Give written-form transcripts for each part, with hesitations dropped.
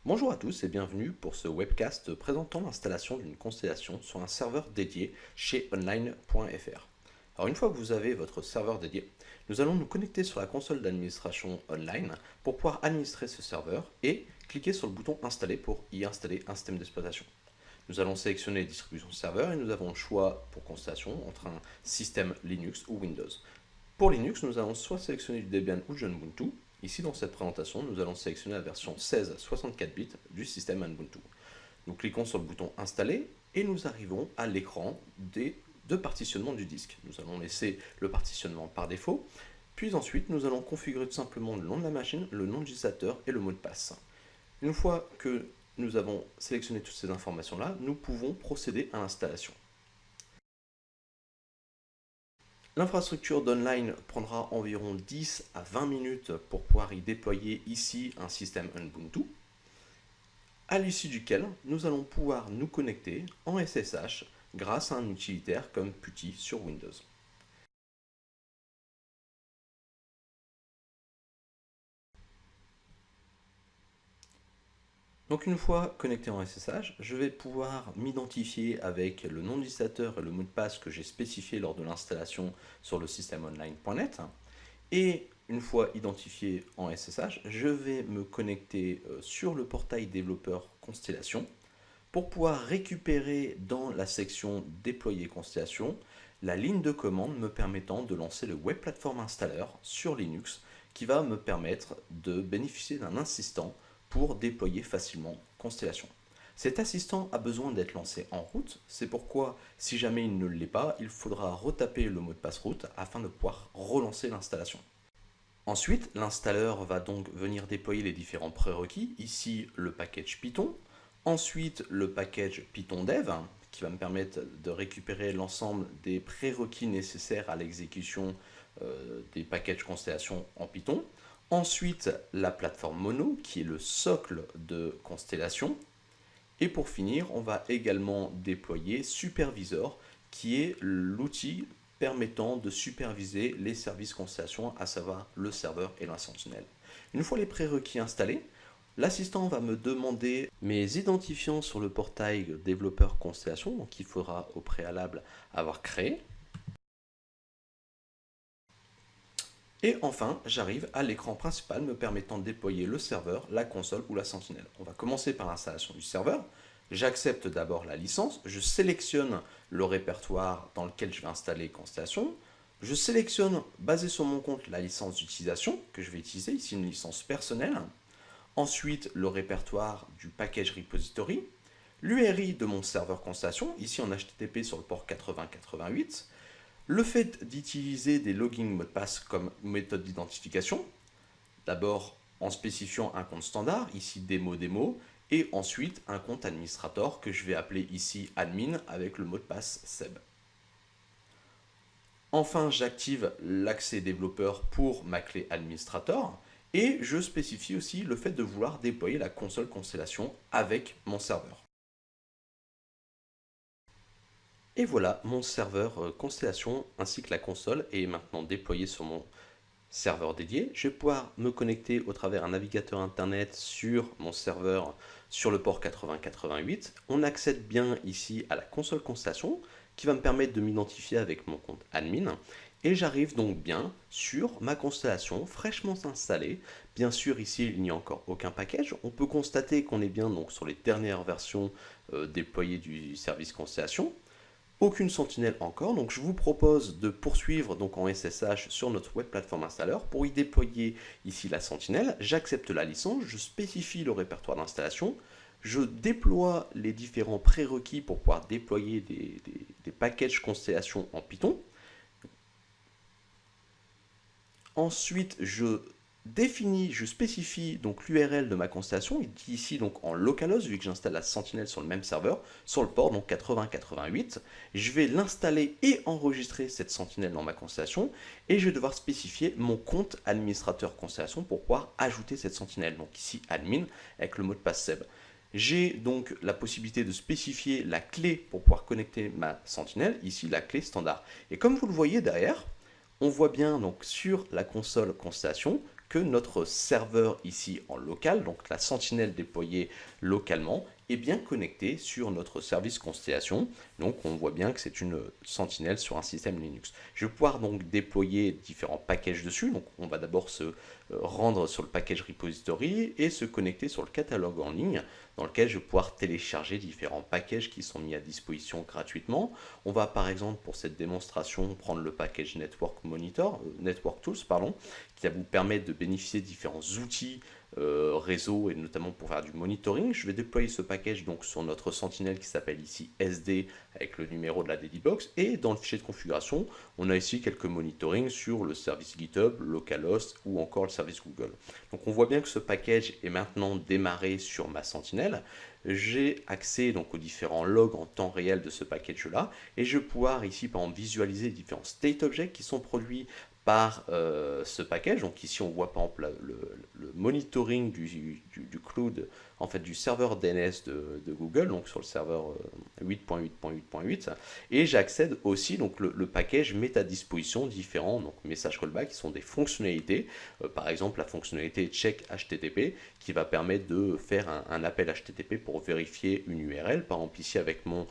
Bonjour à tous et bienvenue pour ce webcast présentant l'installation d'une constellation sur un serveur dédié chez online.fr. Alors une fois que vous avez votre serveur dédié, nous allons nous connecter sur la console d'administration online pour pouvoir administrer ce serveur et cliquer sur le bouton installer pour y installer un système d'exploitation. Nous allons sélectionner les distributions serveur et nous avons le choix pour constellation entre un système Linux ou Windows. Pour Linux, nous allons soit sélectionner du Debian ou du Ubuntu. Ici, dans cette présentation, nous allons sélectionner la version 16 64 bits du système Ubuntu. Nous cliquons sur le bouton Installer et nous arrivons à l'écran de partitionnement du disque. Nous allons laisser le partitionnement par défaut, puis ensuite nous allons configurer tout simplement le nom de la machine, le nom de l'utilisateur et le mot de passe. Une fois que nous avons sélectionné toutes ces informations-là, nous pouvons procéder à l'installation. L'infrastructure d'online prendra environ 10 à 20 minutes pour pouvoir y déployer ici un système Ubuntu, à l'issue duquel nous allons pouvoir nous connecter en SSH grâce à un utilitaire comme PuTTY sur Windows. Donc une fois connecté en SSH, je vais pouvoir m'identifier avec le nom d'utilisateur et le mot de passe que j'ai spécifié lors de l'installation sur le système online.net. Et une fois identifié en SSH, je vais me connecter sur le portail développeur Constellation pour pouvoir récupérer dans la section déployer Constellation la ligne de commande me permettant de lancer le Web Platform Installer sur Linux qui va me permettre de bénéficier d'un assistant pour déployer facilement Constellation. Cet assistant a besoin d'être lancé en route, c'est pourquoi si jamais il ne l'est pas, il faudra retaper le mot de passe route afin de pouvoir relancer l'installation. Ensuite, l'installeur va donc venir déployer les différents prérequis, ici le package Python, ensuite le package Python Dev, qui va me permettre de récupérer l'ensemble des prérequis nécessaires à l'exécution des packages Constellation en Python, ensuite la plateforme Mono, qui est le socle de Constellation, et pour finir, on va également déployer Supervisor, qui est l'outil permettant de superviser les services Constellation, à savoir le serveur et la sentinelle. Une fois les prérequis installés, l'assistant va me demander mes identifiants sur le portail développeur Constellation, qu'il faudra au préalable avoir créé. Et enfin, j'arrive à l'écran principal me permettant de déployer le serveur, la console ou la sentinelle. On va commencer par l'installation du serveur. J'accepte d'abord la licence, je sélectionne le répertoire dans lequel je vais installer Constellation. Je sélectionne, basé sur mon compte, la licence d'utilisation que je vais utiliser, ici une licence personnelle. Ensuite, le répertoire du package repository. L'URI de mon serveur Constellation, ici en HTTP sur le port 8088. Le fait d'utiliser des login mot de passe comme méthode d'identification, d'abord en spécifiant un compte standard, ici démo, et ensuite un compte administrateur que je vais appeler ici admin avec le mot de passe seb. Enfin, j'active l'accès développeur pour ma clé administrateur et je spécifie aussi le fait de vouloir déployer la console Constellation avec mon serveur. Et voilà, mon serveur Constellation ainsi que la console est maintenant déployé sur mon serveur dédié. Je vais pouvoir me connecter au travers un navigateur internet sur mon serveur sur le port 8088. On accède bien ici à la console Constellation qui va me permettre de m'identifier avec mon compte admin. Et j'arrive donc bien sur ma constellation fraîchement installée. Bien sûr, ici, il n'y a encore aucun package. On peut constater qu'on est bien donc sur les dernières versions déployées du service Constellation. Aucune sentinelle encore, donc je vous propose de poursuivre donc en SSH sur notre Web Platform Installer pour y déployer ici la sentinelle. J'accepte la licence, je spécifie le répertoire d'installation, je déploie les différents prérequis pour pouvoir déployer des packages Constellation en Python. Ensuite, je spécifie donc l'URL de ma constellation, ici donc en localhost, vu que j'installe la sentinelle sur le même serveur, sur le port donc 8088. Je vais l'installer et enregistrer cette sentinelle dans ma constellation, et je vais devoir spécifier mon compte administrateur constellation pour pouvoir ajouter cette sentinelle, donc ici admin avec le mot de passe seb. J'ai donc la possibilité de spécifier la clé pour pouvoir connecter ma sentinelle, ici la clé standard. Et comme vous le voyez derrière, on voit bien donc sur la console Constellation que notre serveur ici en local, donc la sentinelle déployée localement, est bien connectée sur notre service Constellation. Donc on voit bien que c'est une sentinelle sur un système Linux. Je vais pouvoir donc déployer différents packages dessus. Donc on va d'abord se rendre sur le package repository et se connecter sur le catalogue en ligne dans lequel je vais pouvoir télécharger différents packages qui sont mis à disposition gratuitement. On va par exemple pour cette démonstration prendre le package Network Tools, qui va vous permettre de bénéficier de différents outils réseau et notamment pour faire du monitoring. Je vais déployer ce package donc sur notre sentinelle qui s'appelle ici SD avec le numéro de la Debibox, et dans le fichier de configuration on a ici quelques monitoring sur le service GitHub, localhost ou encore le service Google. Donc on voit bien que ce package est maintenant démarré sur ma sentinelle. J'ai accès donc aux différents logs en temps réel de ce package là et je vais pouvoir ici par exemple visualiser les différents state objects qui sont produits par ce package. Donc ici on voit par exemple le monitoring du cloud, en fait du serveur DNS de Google, donc sur le serveur 8.8.8.8, et j'accède aussi, donc le package met à disposition différents donc, messages callback qui sont des fonctionnalités, par exemple la fonctionnalité check HTTP qui va permettre de faire un appel HTTP pour vérifier une URL. Par exemple ici avec mon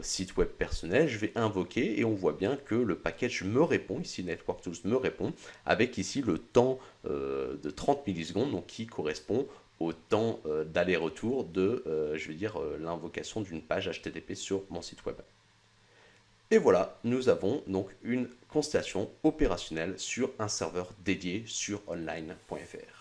site web personnel, je vais invoquer et on voit bien que le package me répond, ici Network Tools me répond, avec ici le temps de 30 millisecondes, donc qui correspond au temps d'aller-retour de, l'invocation d'une page HTTP sur mon site web. Et voilà, nous avons donc une constellation opérationnelle sur un serveur dédié sur online.fr.